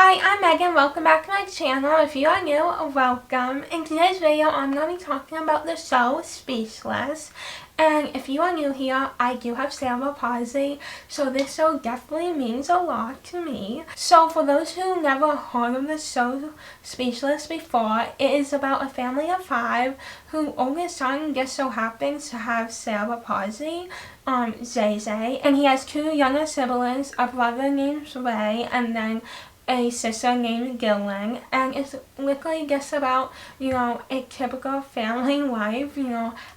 Hi, I'm Megan. Welcome back to my channel. If you are new, welcome. In today's video, I'm going to be talking about the show Speechless. And if you are new here, I do have cerebral palsy, so this show definitely means a lot to me. So for those who never heard of the show Speechless before, it is about a family of 5 whose oldest son just so happens to have cerebral palsy, Zay Zay, and he has 2 younger siblings, a brother named Ray, and then a sister named Gillian, and it's literally just about, a typical family life,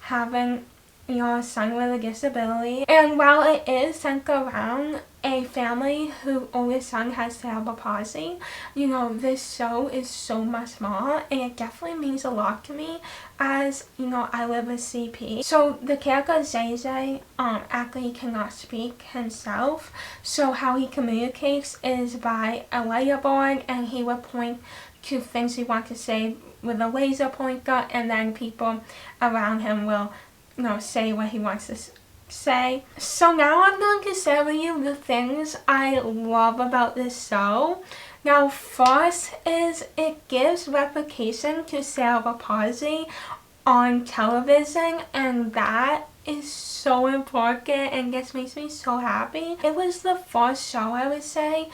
having a son with a disability. And while it is centered around a family whose oldest son has cerebral palsy, this show is so much more, and it definitely means a lot to me as, I live with CP. So the character Zay Zay actually cannot speak himself, so how he communicates is by a laser board, and he will point to things he wants to say with a laser pointer, and then people around him will say what he wants to say. So now I'm going to share with you the things I love about this show. Now first is it gives replication to cerebral palsy on television, and that is so important and just makes me so happy. It was the first show, I would say,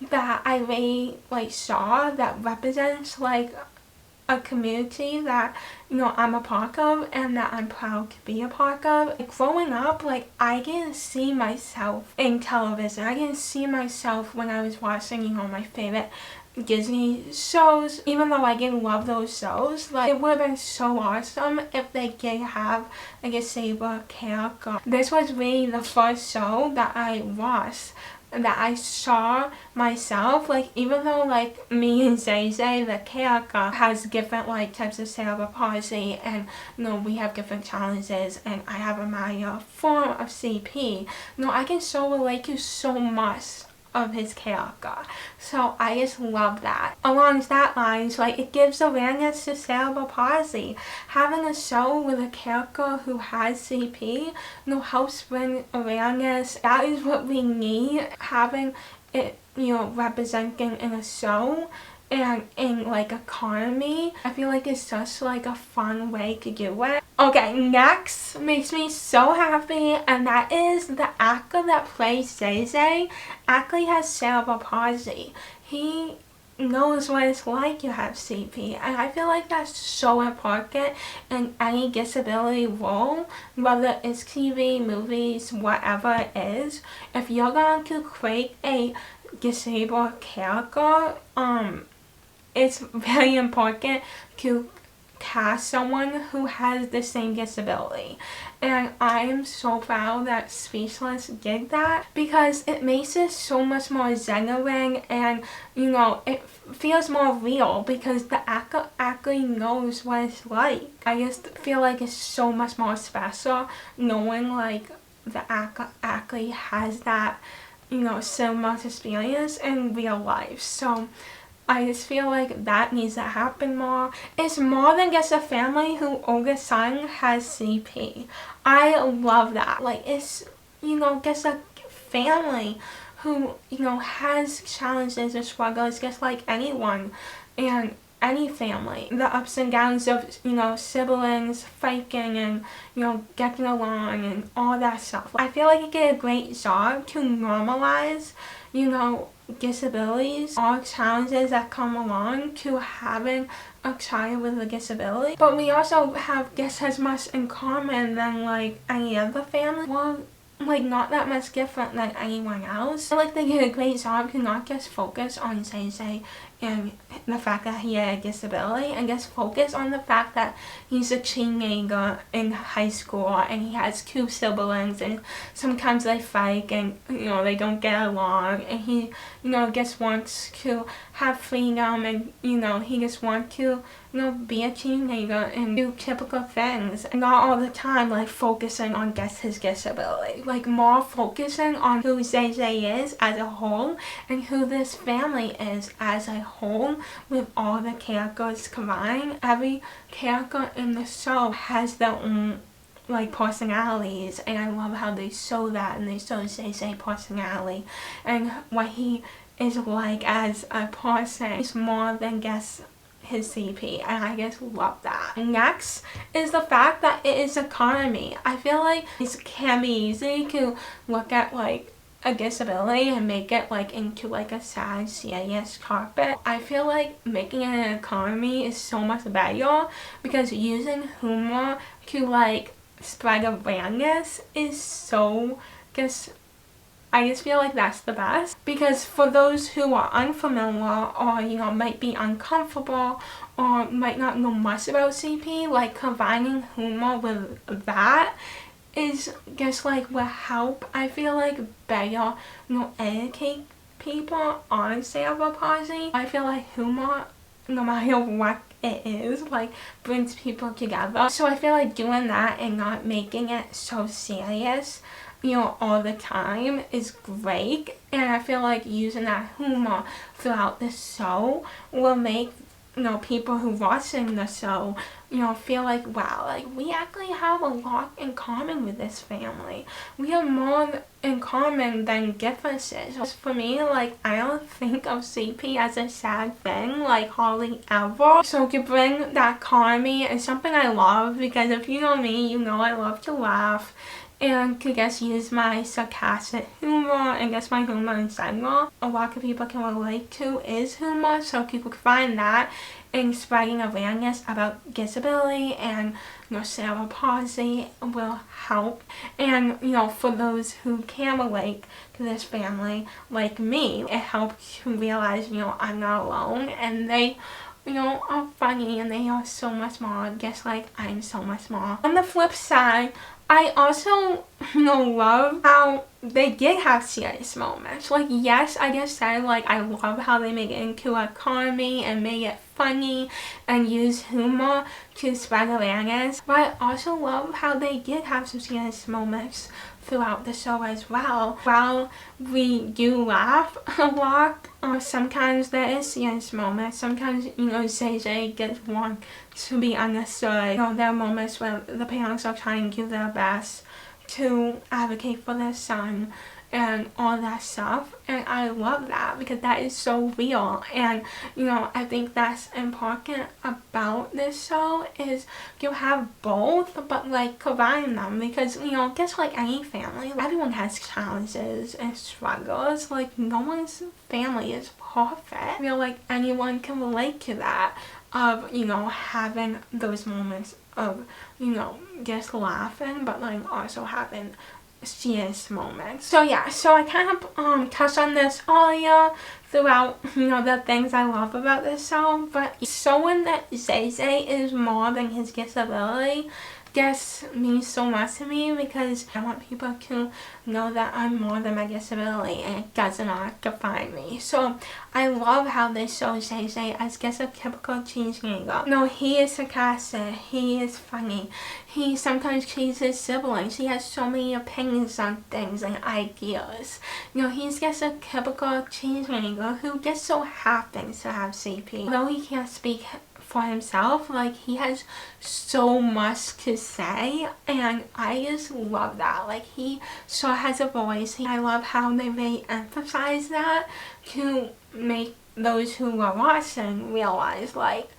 that I really saw that represents a community that I'm a part of and that I'm proud to be a part of. Growing up, I didn't see myself in television. I didn't see myself when I was watching my favorite Disney shows. Even though I didn't love those shows, it would have been so awesome if they did have a disabled character. This was really the first show that I watched that I saw myself, even though me and Zay Zay, the character, has different types of cerebral palsy, and we have different challenges, and I have a minor form of CP, I can so relate to so much of his character. So I just love that. Along that lines, it gives awareness to cerebral palsy. Having a show with a character who has CP, helps bring awareness. That is what we need. Having it, representing in a show and in economy, I feel it's just a fun way to do it. Okay, next makes me so happy, and that is the actor that plays Zay Zay actually has cerebral palsy. He knows what it's like to have CP, and I feel that's so important in any disability role, whether it's TV, movies, whatever it is. If you're going to create a disabled character, it's very important to cast someone who has the same disability, and I am so proud that Speechless did that, because it makes it so much more genuine, and it feels more real because the actor actually knows what it's like. I just feel it's so much more special knowing the actor actually has that so much experience in real life. So I just feel that needs to happen more. It's more than just a family whose oldest son has CP. I love that. It's, just a family who, has challenges or struggles just like anyone, and any family. The ups and downs of, siblings fighting and, getting along and all that stuff. I feel it did a great job to normalize, disabilities, all challenges that come along to having a child with a disability. But we also have just as much in common than any other family. Well, not that much different than anyone else. I they did a great job to not just focus on Zay Zay and the fact that he had a disability, and just focus on the fact that he's a teenager in high school and he has 2 siblings, and sometimes they fight and they don't get along, and he just wants to have freedom, and he just wants to be a teenager and do typical things, and not all the time focusing on just his disability. More focusing on who Zay Zay is as a whole, and who this family is as a whole, with all the characters combined. Every character in the show has their own personalities, and I love how they show that, and they show Zay Zay personality and what he is like as a person. He's more than just his CP, and I just love that. Next is the fact that it is economy. I feel like it can be easy to look at like a disability and make it like into like a sad, serious topic. I feel like making it an economy is so much better because using humor to like spread awareness is so I just feel like that's the best, because for those who are unfamiliar or, you know, might be uncomfortable or might not know much about CP, like combining humor with that is just like will help, I feel like, better, you know, educate people on cerebral palsy. I feel like humor, no matter what it is, like brings people together. So I feel like doing that and not making it so serious, you know, all the time is great. And I feel like using that humor throughout the show will make, you know, people who watching the show, you know, feel like, wow, like we actually have a lot in common with this family. We have more in common than differences. For me, like, I don't think of CP as a sad thing, like hardly ever. So to bring that comedy is something I love, because if you know me, you know I love to laugh and to just use my sarcastic humor and just my humor in general. A lot of people can relate to is humor, so people can find that in spreading awareness about disability and, you know, cerebral palsy will help. And, you know, for those who can relate to this family, like me, it helps to realize, you know, I'm not alone, and they, you know, are funny and they are so much more, just like I'm so much more. On the flip side, I also, you know, love how they did have serious moments. Like, yes, I just said, like, I love how they make it into a comedy and make it funny and use humor to spread awareness. But I also love how they did have some serious moments throughout the show as well. While we do laugh a lot, sometimes there is serious moments. Sometimes, you know, Zay gets one to be understood. You know, there are moments where the parents are trying to do their best to advocate for their son and all that stuff, and I love that because that is so real. And, you know, I think that's important about this show is you have both, but like combine them, because, you know, just like any family, everyone has challenges and struggles. Like, no one's family is perfect. I feel like anyone can relate to that, of, you know, having those moments of, you know, just laughing, but like also having serious moments. So yeah, so I kind of touched on this earlier throughout, you know, the things I love about this show, but showing that Zay is more than his disability just means so much to me, because I want people to know that I'm more than my disability and it does not define me. So I love how they show Zay as just a typical cheeseganger. No, he is sarcastic, he is funny, he sometimes teases siblings, he has so many opinions on things and ideas. You know, he's just a typical cheeseganger who just so happens to have CP. Although he can't speak for himself, like, he has so much to say, and I just love that. Like, he sure has a voice. I love how they really emphasize that to make those who are watching realize, like,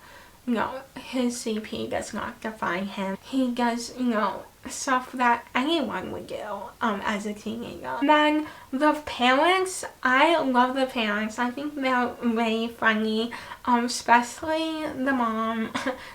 you know, his CP does not define him. He does, you know, stuff that anyone would do as a teenager. And then the parents, I love the parents. I think they're really funny, especially the mom.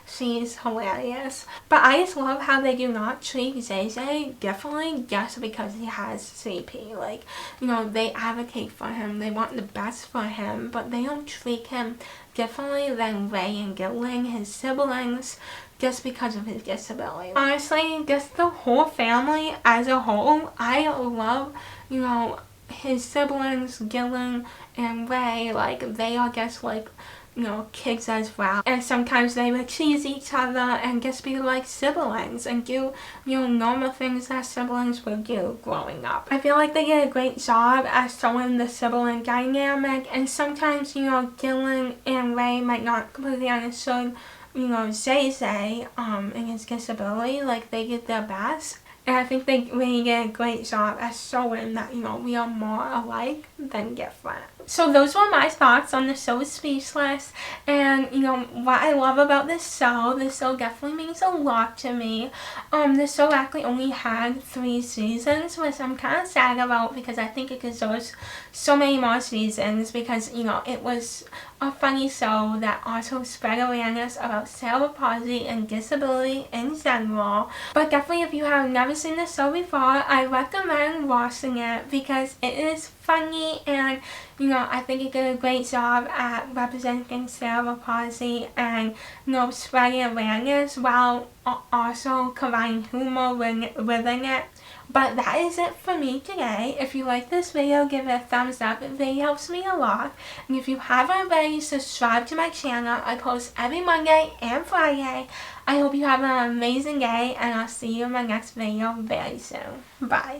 She's hilarious. But I just love how they do not treat Zay differently just because he has CP. Like, you know, they advocate for him, they want the best for him, but they don't treat him differently than Ray and Gilling, his siblings, just because of his disability. Honestly, just the whole family as a whole, I love, you know, his siblings, Gilling and Ray. Like, they are just like, you know, kids as well. And sometimes they would tease each other and just be like siblings and do, you know, normal things that siblings would do growing up. I feel like they did a great job at showing the sibling dynamic, and sometimes, you know, Gilling and Ray might not completely understand, you know, Zay and his disability. Like, they did their best, and I think they really did a great job at showing that, you know, we are more alike than different. So those were my thoughts on the show Speechless, and you know what I love about this show definitely means a lot to me. This show actually only had 3 seasons, which I'm kind of sad about because I think it deserves so many more seasons, because you know it was a funny show that also spread awareness about cerebral palsy and disability in general. But definitely, if you have never seen this show before, I recommend watching it because it is funny, and you know I think it did a great job at representing cerebral palsy and you know spreading awareness while also combining humor within it. But that is it for me today. If you like this video, give it a thumbs up. It really helps me a lot. And if you haven't already, subscribe to my channel. I post every Monday and Friday. I hope you have an amazing day, and I'll see you in my next video very soon. Bye.